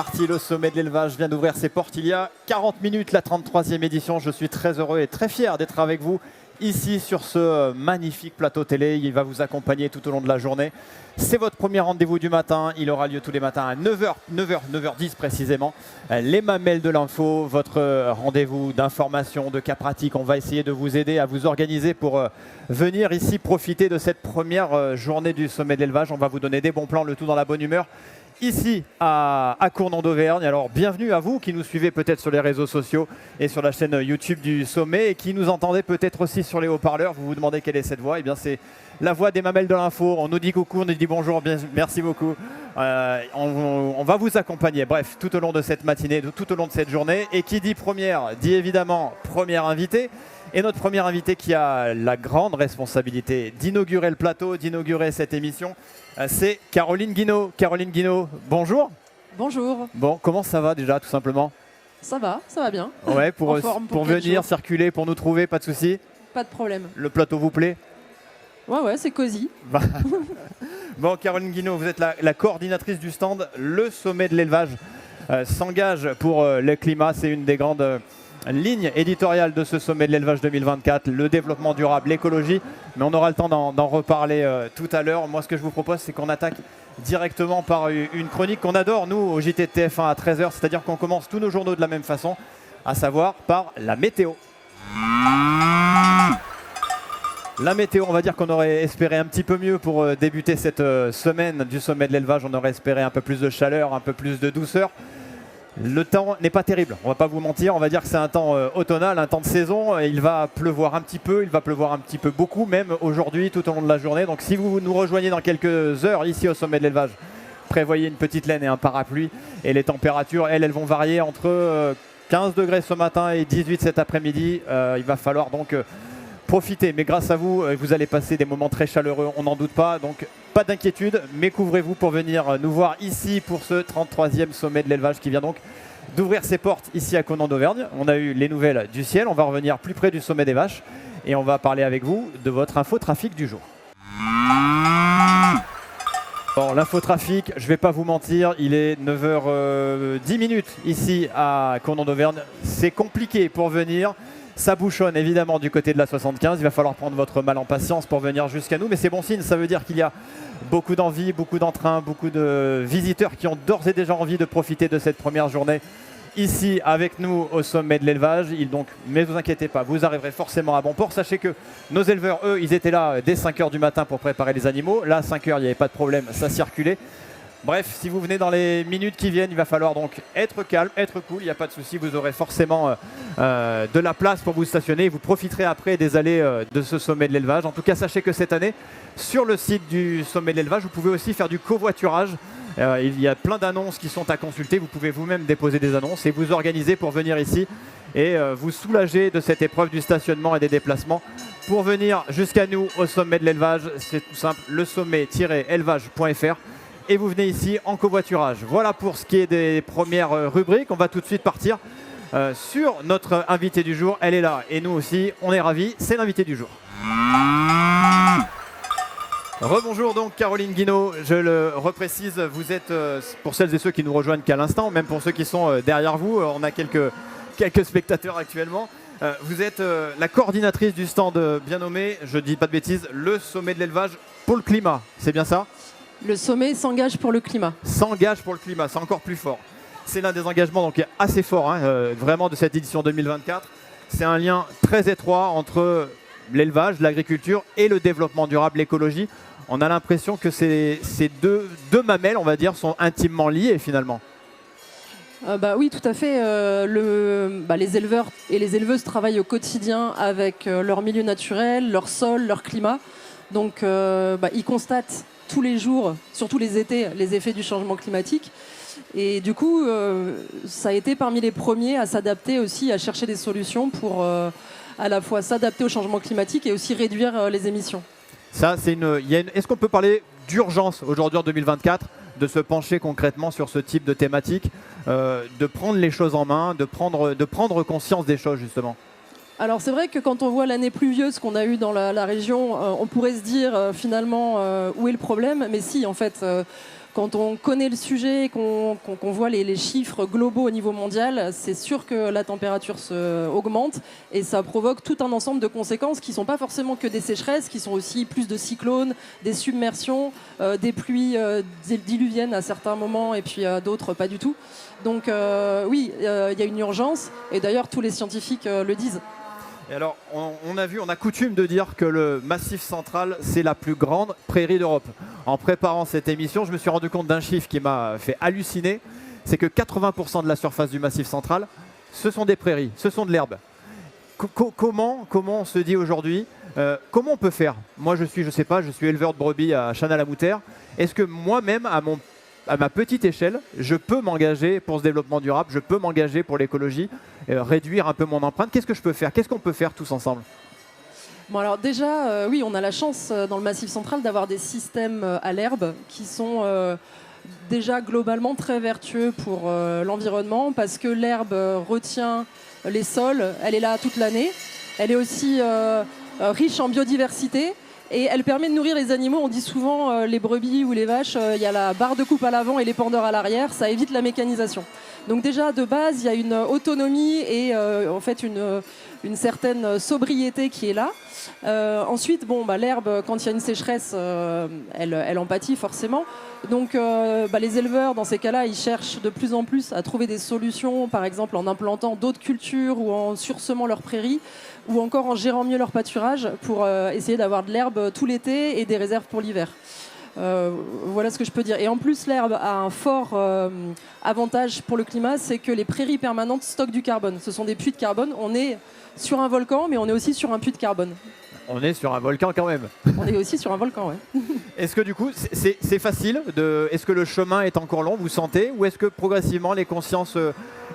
parti, le sommet de l'élevage vient d'ouvrir ses portes il y a 40 minutes, la 33e édition. Je suis très heureux et très fier d'être avec vous ici sur ce magnifique plateau télé. Il va vous accompagner tout au long de la journée. C'est votre premier rendez-vous du matin. Il aura lieu tous les matins à 9h10 précisément. Les mamelles de l'info, votre rendez-vous d'information, de cas pratiques. On va essayer de vous aider à vous organiser pour venir ici profiter de cette première journée du sommet de l'élevage. On va vous donner des bons plans, le tout dans la bonne humeur. Ici à Cournon d'Auvergne. Alors bienvenue à vous qui nous suivez peut-être sur les réseaux sociaux et sur la chaîne YouTube du sommet et qui nous entendez peut-être aussi sur les haut-parleurs. Vous vous demandez quelle est cette voix? Eh bien c'est la voix des mamelles de l'info. On nous dit coucou, on nous dit bonjour, bien, merci beaucoup. On va vous accompagner, bref, tout au long de cette matinée, tout au long de cette journée. Et qui dit première, dit évidemment première invitée. Et notre première invitée qui a la grande responsabilité d'inaugurer le plateau, d'inaugurer cette émission, c'est Caroline Guinaud. Caroline Guinaud, bonjour. Bonjour. Bon, comment ça va déjà, tout simplement? Ça va bien. Ouais, pour venir, jours. circuler, pour nous trouver, pas de souci? Pas de problème. Le plateau vous plaît? Ouais, c'est cosy. Bon, Caroline Guinaud, vous êtes la coordinatrice du stand. Le sommet de l'élevage s'engage pour le climat. C'est une des grandes ligne éditoriale de ce sommet de l'élevage 2024, le développement durable, l'écologie, mais on aura le temps d'en reparler tout à l'heure. Moi, ce que je vous propose, c'est qu'on attaque directement par une chronique qu'on adore, nous, au JT de TF1 à 13h, c'est-à-dire qu'on commence tous nos journaux de la même façon, à savoir par la météo. La météo, on va dire qu'on aurait espéré un petit peu mieux pour débuter cette semaine du sommet de l'élevage. On aurait espéré un peu plus de chaleur, un peu plus de douceur. Le temps n'est pas terrible, on va pas vous mentir, on va dire que c'est un temps automnal, un temps de saison. Il va pleuvoir un petit peu, il va pleuvoir un petit peu beaucoup, même aujourd'hui tout au long de la journée. Donc si vous nous rejoignez dans quelques heures ici au sommet de l'élevage, prévoyez une petite laine et un parapluie. Et les températures, elles vont varier entre 15 degrés ce matin et 18 cet après-midi. Il va falloir donc profiter, mais grâce à vous, vous allez passer des moments très chaleureux, on n'en doute pas. Donc pas d'inquiétude, mais couvrez-vous pour venir nous voir ici pour ce 33e sommet de l'élevage qui vient donc d'ouvrir ses portes ici à Cournon d'Auvergne. On a eu les nouvelles du ciel, on va revenir plus près du sommet des vaches et on va parler avec vous de votre infotrafic du jour. Bon, l'infotrafic, je ne vais pas vous mentir, il est 9h10 ici à Cournon d'Auvergne. C'est compliqué pour venir. Ça bouchonne évidemment du côté de la 75. Il va falloir prendre votre mal en patience pour venir jusqu'à nous. Mais c'est bon signe, ça veut dire qu'il y a beaucoup d'envie, beaucoup d'entrain, beaucoup de visiteurs qui ont d'ores et déjà envie de profiter de cette première journée ici avec nous au sommet de l'élevage. Mais ne vous inquiétez pas, vous arriverez forcément à bon port. Sachez que nos éleveurs, eux, ils étaient là dès 5h du matin pour préparer les animaux. Là, à 5h, il n'y avait pas de problème, ça circulait. Bref, si vous venez dans les minutes qui viennent, il va falloir donc être calme, être cool, il n'y a pas de souci, vous aurez forcément de la place pour vous stationner et vous profiterez après des allées de ce sommet de l'élevage. En tout cas, sachez que cette année, sur le site du sommet de l'élevage, vous pouvez aussi faire du covoiturage. Il y a plein d'annonces qui sont à consulter, vous pouvez vous-même déposer des annonces et vous organiser pour venir ici et vous soulager de cette épreuve du stationnement et des déplacements. Pour venir jusqu'à nous au sommet de l'élevage, c'est tout simple, le sommet-élevage.fr. Et vous venez ici en covoiturage. Voilà pour ce qui est des premières rubriques. On va tout de suite partir sur notre invité du jour. Elle est là et nous aussi, on est ravis. C'est l'invité du jour. Rebonjour donc Caroline Guinaud. Je le reprécise, vous êtes, pour celles et ceux qui nous rejoignent qu'à l'instant, même pour ceux qui sont derrière vous, on a quelques spectateurs actuellement. Vous êtes la coordinatrice du stand bien nommé, je dis pas de bêtises, le sommet de l'élevage pour le climat. C'est bien ça ? Le sommet s'engage pour le climat. S'engage pour le climat, c'est encore plus fort. C'est l'un des engagements donc, assez forts vraiment de cette édition 2024. C'est un lien très étroit entre l'élevage, l'agriculture et le développement durable, l'écologie. On a l'impression que ces deux mamelles, on va dire, sont intimement liées finalement. Oui, tout à fait. Les éleveurs et les éleveuses travaillent au quotidien avec leur milieu naturel, leur sol, leur climat. Donc ils constatent tous les jours, surtout les étés, les effets du changement climatique. Et du coup, ça a été parmi les premiers à s'adapter aussi, à chercher des solutions pour à la fois s'adapter au changement climatique et aussi réduire les émissions. Ça, est-ce qu'on peut parler d'urgence aujourd'hui en 2024, de se pencher concrètement sur ce type de thématique, de prendre les choses en main, de prendre conscience des choses justement? Alors c'est vrai que quand on voit l'année pluvieuse qu'on a eue dans la région, on pourrait se dire finalement où est le problème. Mais si, en fait, quand on connaît le sujet et qu'on voit les chiffres globaux au niveau mondial, c'est sûr que la température augmente et ça provoque tout un ensemble de conséquences qui ne sont pas forcément que des sécheresses, qui sont aussi plus de cyclones, des submersions, des pluies diluviennes à certains moments et puis d'autres pas du tout. Donc oui, il y a une urgence et d'ailleurs tous les scientifiques le disent. Et alors, on a coutume de dire que le Massif central, c'est la plus grande prairie d'Europe. En préparant cette émission, je me suis rendu compte d'un chiffre qui m'a fait halluciner, c'est que 80% de la surface du Massif central, ce sont des prairies, ce sont de l'herbe. Comment on se dit aujourd'hui, comment on peut faire? Moi, je suis éleveur de brebis à Channes-à-la-Moutère. Est-ce que moi-même, à ma petite échelle, je peux m'engager pour ce développement durable, je peux m'engager pour l'écologie, réduire un peu mon empreinte? Qu'est-ce que je peux faire? Qu'est-ce qu'on peut faire tous ensemble? Bon alors déjà, oui, on a la chance dans le Massif central d'avoir des systèmes à l'herbe qui sont déjà globalement très vertueux pour l'environnement parce que l'herbe retient les sols, elle est là toute l'année, elle est aussi riche en biodiversité. Et elle permet de nourrir les animaux. On dit souvent les brebis ou les vaches, il y a la barre de coupe à l'avant et l'épandeur à l'arrière, ça évite la mécanisation. Donc déjà de base, il y a une autonomie et en fait une certaine sobriété qui est là. Ensuite, l'herbe, quand il y a une sécheresse, elle en pâtit forcément. Donc les éleveurs, dans ces cas-là, ils cherchent de plus en plus à trouver des solutions, par exemple en implantant d'autres cultures ou en sursemant leurs prairies, ou encore en gérant mieux leur pâturage pour essayer d'avoir de l'herbe tout l'été et des réserves pour l'hiver. Voilà ce que je peux dire. Et en plus, l'herbe a un fort avantage pour le climat, c'est que les prairies permanentes stockent du carbone. Ce sont des puits de carbone. On est sur un volcan, mais on est aussi sur un puits de carbone. On est sur un volcan quand même. On est aussi sur un volcan, oui. Est-ce que du coup, c'est facile est-ce que le chemin est encore long, vous sentez? Ou est-ce que progressivement, les consciences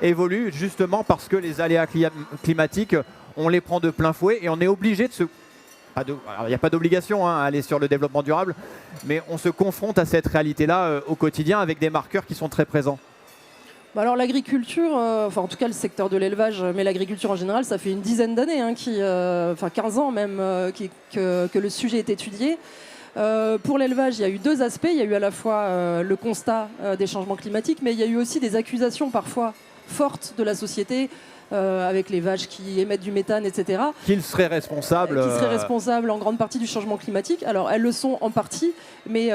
évoluent justement parce que les aléas climatiques, on les prend de plein fouet et on est obligé de se... Alors, il n'y a pas d'obligation à aller sur le développement durable, mais on se confronte à cette réalité-là au quotidien avec des marqueurs qui sont très présents. Alors l'agriculture, en tout cas le secteur de l'élevage, mais l'agriculture en général, ça fait une dizaine d'années, 15 ans même, que le sujet est étudié. Pour l'élevage, il y a eu deux aspects. Il y a eu à la fois le constat des changements climatiques, mais il y a eu aussi des accusations parfois fortes de la société, avec les vaches qui émettent du méthane, etc. Qu'ils seraient responsables Qui seraient responsables en grande partie du changement climatique. Alors elles le sont en partie, mais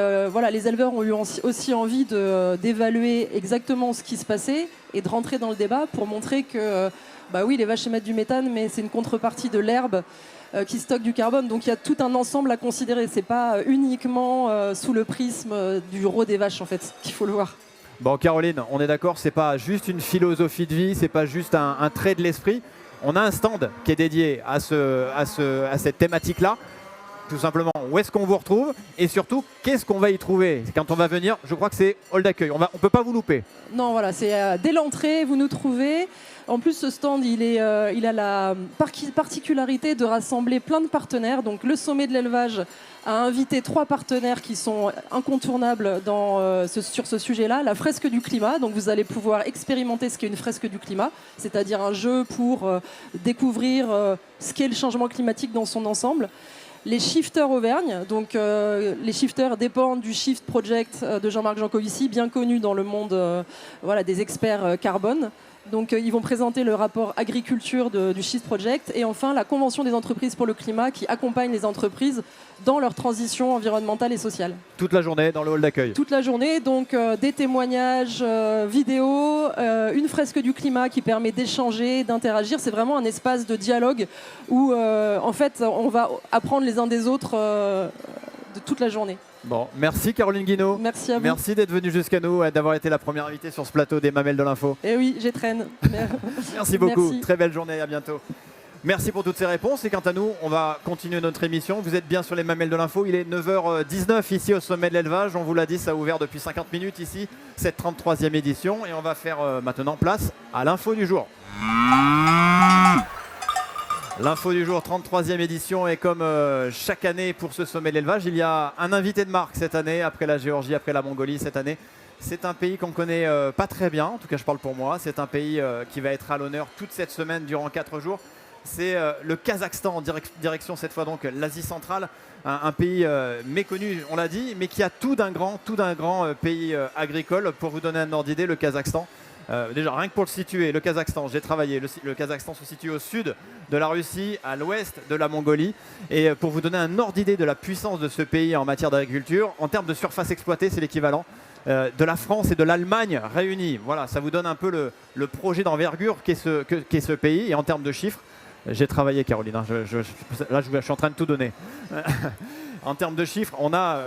les éleveurs ont eu aussi envie d'évaluer exactement ce qui se passait et de rentrer dans le débat pour montrer que oui, les vaches émettent du méthane, mais c'est une contrepartie de l'herbe qui stocke du carbone. Donc il y a tout un ensemble à considérer. C'est pas uniquement sous le prisme du rot des vaches en fait qu'il faut le voir. Bon, Caroline, on est d'accord, c'est pas juste une philosophie de vie, c'est pas juste un trait de l'esprit. On a un stand qui est dédié à cette thématique-là. Tout simplement, où est-ce qu'on vous retrouve et surtout, qu'est-ce qu'on va y trouver? Quand on va venir, je crois que c'est hall d'accueil. On ne peut pas vous louper. Non, voilà, c'est dès l'entrée, vous nous trouvez. En plus, ce stand, il a la particularité de rassembler plein de partenaires. Donc, le sommet de l'élevage a invité 3 partenaires qui sont incontournables sur ce sujet-là. La fresque du climat, donc vous allez pouvoir expérimenter ce qu'est une fresque du climat, c'est-à-dire un jeu pour découvrir ce qu'est le changement climatique dans son ensemble. Les shifters Auvergne, donc les shifters dépendent du Shift Project de Jean-Marc Jancovici, bien connu dans le monde des experts carbone. Donc ils vont présenter le rapport agriculture du Shift Project et enfin la Convention des entreprises pour le climat qui accompagne les entreprises dans leur transition environnementale et sociale. Toute la journée dans le hall d'accueil. Toute la journée, donc des témoignages vidéo, une fresque du climat qui permet d'échanger, d'interagir. C'est vraiment un espace de dialogue où en fait on va apprendre les uns des autres de toute la journée. Bon, merci Caroline Guinaud. Merci à vous. Merci d'être venue jusqu'à nous et d'avoir été la première invitée sur ce plateau des Mamelles de l'Info. Eh oui, j'étraîne. Merci beaucoup. Merci. Très belle journée, à bientôt. Merci pour toutes ces réponses. Et quant à nous, on va continuer notre émission. Vous êtes bien sur les Mamelles de l'Info. Il est 9h19 ici au sommet de l'élevage. On vous l'a dit, ça a ouvert depuis 50 minutes ici, cette 33e édition. Et on va faire maintenant place à l'info du jour. L'info du jour, 33e édition, et comme chaque année pour ce sommet de l'élevage, il y a un invité de marque cette année, après la Géorgie, après la Mongolie cette année. C'est un pays qu'on ne connaît pas très bien, en tout cas je parle pour moi. C'est un pays qui va être à l'honneur toute cette semaine durant 4 jours. C'est le Kazakhstan, en direction cette fois donc l'Asie centrale, un pays méconnu, on l'a dit, mais qui a tout d'un grand pays agricole. Pour vous donner un ordre d'idée, le Kazakhstan, déjà rien que pour le situer, le Kazakhstan, j'ai travaillé, le Kazakhstan se situe au sud de la Russie, à l'ouest de la Mongolie. Et pour vous donner un ordre d'idée de la puissance de ce pays en matière d'agriculture, en termes de surface exploitée, c'est l'équivalent de la France et de l'Allemagne réunis. Voilà, ça vous donne un peu le projet d'envergure qu'est ce pays. Et en termes de chiffres, j'ai travaillé, Caroline, hein, là je suis en train de tout donner. En termes de chiffres, on a,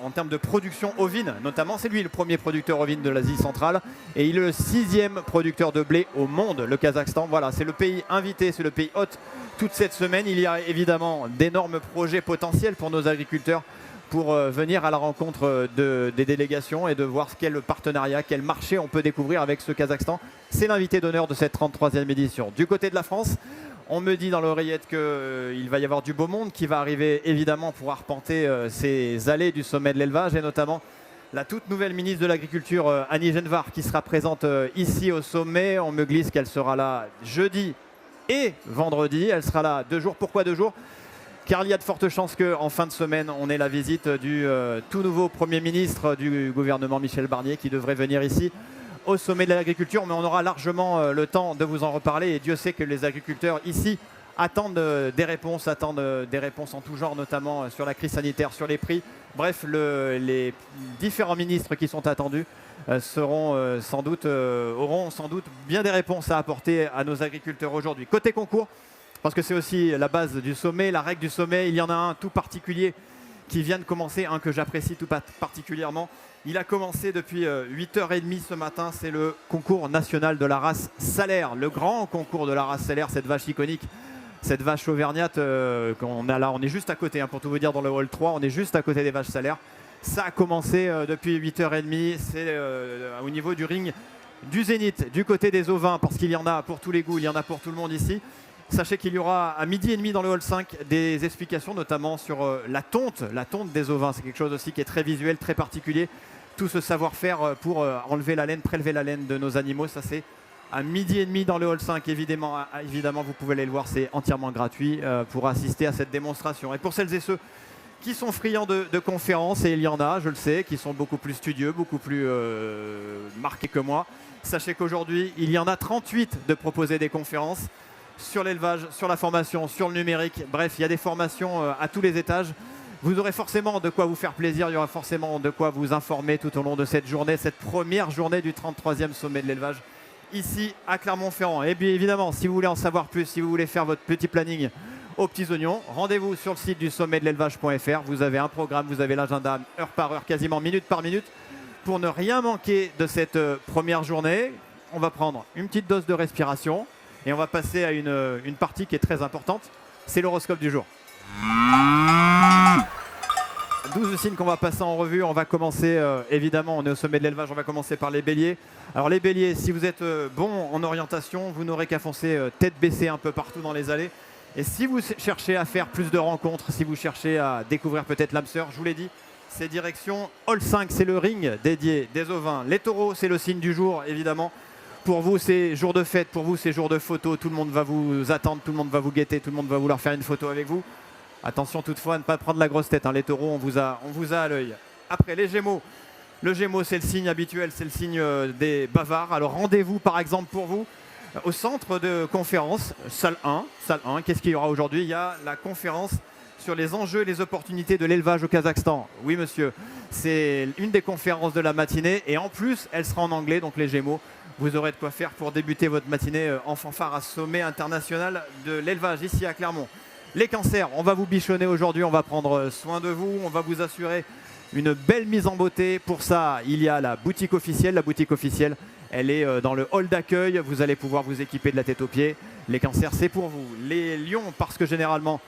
en termes de production ovine, notamment, c'est lui le premier producteur ovine de l'Asie centrale et il est le 6e producteur de blé au monde, le Kazakhstan. Voilà, c'est le pays invité, c'est le pays hôte toute cette semaine. Il y a évidemment d'énormes projets potentiels pour nos agriculteurs pour venir à la rencontre des délégations et de voir quel partenariat, quel marché on peut découvrir avec ce Kazakhstan. C'est l'invité d'honneur de cette 33e édition. Du côté de la France, on me dit dans l'oreillette qu'il va y avoir du beau monde qui va arriver évidemment pour arpenter ces allées du sommet de l'élevage et notamment la toute nouvelle ministre de l'Agriculture, Annie Genevard, qui sera présente ici au sommet. On me glisse qu'elle sera là jeudi et vendredi. Elle sera là 2 jours. Pourquoi 2 jours ? Car il y a de fortes chances qu'en fin de semaine, on ait la visite du tout nouveau Premier ministre du gouvernement Michel Barnier qui devrait venir ici au sommet de l'agriculture, mais on aura largement le temps de vous en reparler et Dieu sait que les agriculteurs ici attendent des réponses en tout genre, notamment sur la crise sanitaire, sur les prix. Bref, les différents ministres qui sont attendus auront sans doute bien des réponses à apporter à nos agriculteurs aujourd'hui. Côté concours, parce que c'est aussi la base du sommet, la règle du sommet, il y en a un tout particulier qui vient de commencer, un que j'apprécie tout particulièrement. Il a commencé depuis 8h30 ce matin, c'est le concours national de la race Salaire, le grand concours de la race Salaire, cette vache iconique, cette vache auvergnate qu'on a là, on est juste à côté, hein, pour tout vous dire, dans le hall 3, on est juste à côté des vaches Salaires. Ça a commencé depuis 8h30, c'est au niveau du ring du Zénith, du côté des ovins, parce qu'il y en a pour tous les goûts, il y en a pour tout le monde ici. Sachez qu'il y aura à 12h30 dans le hall 5 des explications notamment sur la tonte des ovins. C'est quelque chose aussi qui est très visuel, très particulier. Tout ce savoir-faire pour enlever la laine, prélever la laine de nos animaux, ça c'est à 12h30 dans le hall 5. Évidemment, vous pouvez aller le voir, c'est entièrement gratuit pour assister à cette démonstration. Et pour celles et ceux qui sont friands de conférences, et il y en a, je le sais, qui sont beaucoup plus studieux, beaucoup plus marqués que moi, sachez qu'aujourd'hui, il y en a 38 de proposer des conférences sur l'élevage, sur la formation, sur le numérique. Bref, il y a des formations à tous les étages. Vous aurez forcément de quoi vous faire plaisir, il y aura forcément de quoi vous informer tout au long de cette journée, cette première journée du 33e sommet de l'élevage, ici à Clermont-Ferrand. Et bien évidemment, si vous voulez en savoir plus, si vous voulez faire votre petit planning aux petits oignons, rendez-vous sur le site du sommet de l'élevage.fr. Vous avez un programme, vous avez l'agenda heure par heure, quasiment minute par minute, pour ne rien manquer de cette première journée. On va prendre une petite dose de respiration. Et on va passer à une partie qui est très importante, c'est l'horoscope du jour. 12 signes qu'on va passer en revue. On va commencer, évidemment, on est au sommet de l'élevage, on va commencer par les béliers. Alors les béliers, si vous êtes bons en orientation, vous n'aurez qu'à foncer tête baissée un peu partout dans les allées. Et si vous cherchez à faire plus de rencontres, si vous cherchez à découvrir peut-être l'âme sœur, je vous l'ai dit, c'est direction Hall 5, c'est le ring dédié des ovins. Les taureaux, c'est le signe du jour, évidemment. Pour vous, c'est jour de fête, pour vous, c'est jour de photo. Tout le monde va vous attendre, tout le monde va vous guetter, tout le monde va vouloir faire une photo avec vous. Attention toutefois à ne pas prendre la grosse tête, hein. Les taureaux, on vous a à l'œil. Après, les gémeaux. Le gémeaux, c'est le signe habituel, c'est le signe des bavards. Alors rendez-vous, par exemple, pour vous, au centre de conférence, salle 1. Qu'est-ce qu'il y aura aujourd'hui ? Il y a la conférence sur les enjeux et les opportunités de l'élevage au Kazakhstan. Oui, monsieur, c'est une des conférences de la matinée. Et en plus, elle sera en anglais, donc les gémeaux. Vous aurez de quoi faire pour débuter votre matinée en fanfare à sommet international de l'élevage ici à Clermont. Les cancers, on va vous bichonner aujourd'hui, on va prendre soin de vous, on va vous assurer une belle mise en beauté. Pour ça, il y a la boutique officielle. La boutique officielle, elle est dans le hall d'accueil. Vous allez pouvoir vous équiper de la tête aux pieds. Les cancers, c'est pour vous. Les lions, parce que généralement,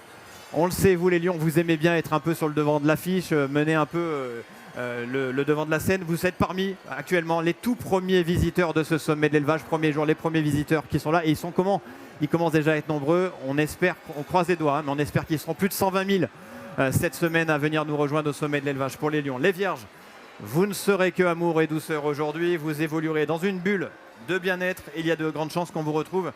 on le sait, vous les lions, vous aimez bien être un peu sur le devant de l'affiche, mener un peu le devant de la scène. Vous êtes parmi actuellement les tout premiers visiteurs de ce sommet de l'élevage, premier jour, les premiers visiteurs qui sont là. Et ils sont comment ? Ils commencent déjà à être nombreux. On espère, on croise les doigts, hein, mais on espère qu'ils seront plus de 120 000 cette semaine à venir nous rejoindre au sommet de l'élevage pour les lions. Les vierges, vous ne serez que amour et douceur aujourd'hui. Vous évoluerez dans une bulle de bien-être. Il y a de grandes chances qu'on vous retrouve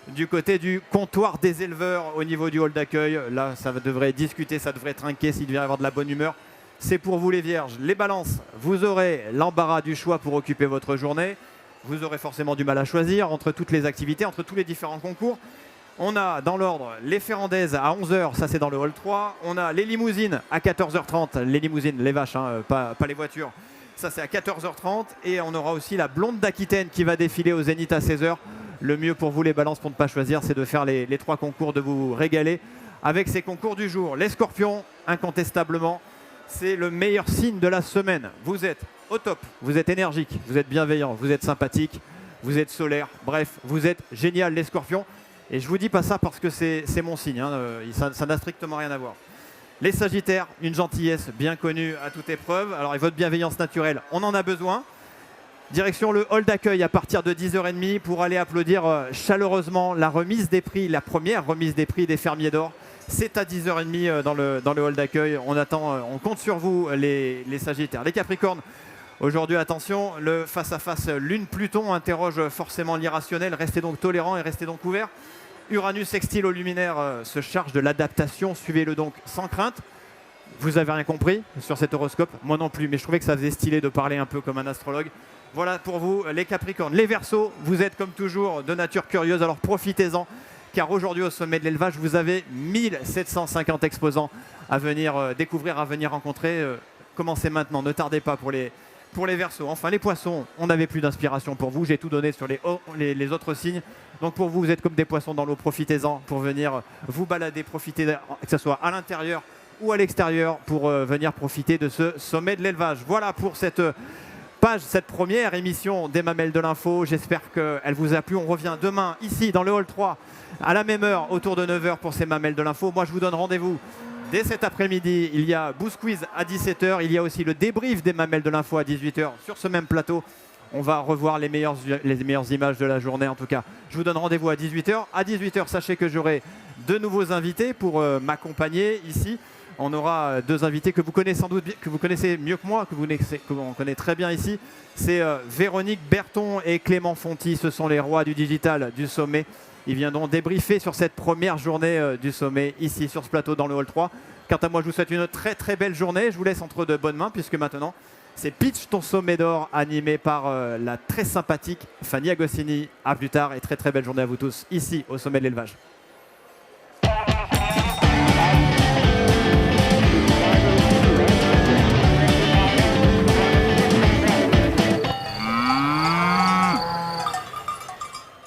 du côté du comptoir des éleveurs au niveau du hall d'accueil. Là, ça devrait discuter, ça devrait trinquer s'il devient y avoir de la bonne humeur. C'est pour vous les vierges. Les balances, vous aurez l'embarras du choix pour occuper votre journée. Vous aurez forcément du mal à choisir entre toutes les activités, entre tous les différents concours. On a dans l'ordre les ferrandaises à 11h, ça c'est dans le hall 3. On a les limousines à 14h30, les limousines, les vaches, hein, pas les voitures. Ça c'est à 14h30. Et on aura aussi la blonde d'Aquitaine qui va défiler au Zénith à 16h. Le mieux pour vous les balances pour ne pas choisir, c'est de faire les 3 concours, de vous régaler avec ces concours du jour. Les scorpions, incontestablement, c'est le meilleur signe de la semaine. Vous êtes au top, vous êtes énergique, vous êtes bienveillant, vous êtes sympathique, vous êtes solaire. Bref, vous êtes génial les scorpions. Et je vous dis pas ça parce que c'est mon signe, hein. Ça n'a strictement rien à voir. Les sagittaires, une gentillesse bien connue à toute épreuve. Alors et votre bienveillance naturelle, on en a besoin. Direction le hall d'accueil à partir de 10h30 pour aller applaudir chaleureusement la remise des prix, la première remise des prix des fermiers d'or. C'est à 10h30 dans le hall d'accueil. On compte sur vous les sagittaires. Les capricornes, aujourd'hui attention, le face-à-face Lune-Pluton interroge forcément l'irrationnel. Restez donc tolérants et restez donc ouverts. Uranus sextile au luminaire se charge de l'adaptation. Suivez-le donc sans crainte. Vous avez rien compris sur cet horoscope? Moi non plus, mais je trouvais que ça faisait stylé de parler un peu comme un astrologue. Voilà pour vous les Capricornes. Les Verseaux, vous êtes comme toujours de nature curieuse, alors profitez-en, car aujourd'hui au sommet de l'élevage, vous avez 1750 exposants à venir découvrir, à venir rencontrer. Commencez maintenant, ne tardez pas pour les Verseaux. Enfin les Poissons, on n'avait plus d'inspiration pour vous, j'ai tout donné sur les autres signes. Donc pour vous, vous êtes comme des poissons dans l'eau, profitez-en pour venir vous balader, profiter, que ce soit à l'intérieur ou à l'extérieur, pour venir profiter de ce sommet de l'élevage. Voilà pour cette première émission des Mamelles de l'Info. J'espère qu'elle vous a plu. On revient demain ici dans le hall 3 à la même heure, autour de 9h pour ces Mamelles de l'Info. Moi je vous donne rendez-vous dès cet après-midi. Il y a Boost Quiz à 17h. Il y a aussi le débrief des Mamelles de l'Info à 18h sur ce même plateau. On va revoir les meilleures images de la journée en tout cas. Je vous donne rendez-vous à 18h. À 18h, sachez que j'aurai 2 nouveaux invités pour m'accompagner ici. On aura 2 invités que vous connaissez sans doute, que vous connaissez mieux que moi, qu'on connaît très bien ici. C'est Véronique Berton et Clément Fonti. Ce sont les rois du digital du sommet. Ils viendront débriefer sur cette première journée du sommet ici sur ce plateau dans le hall 3. Quant à moi, je vous souhaite une très très belle journée. Je vous laisse entre de bonnes mains puisque maintenant, c'est Pitch ton sommet d'or animé par la très sympathique Fanny Agostini. À plus tard et très très belle journée à vous tous ici au sommet de l'élevage.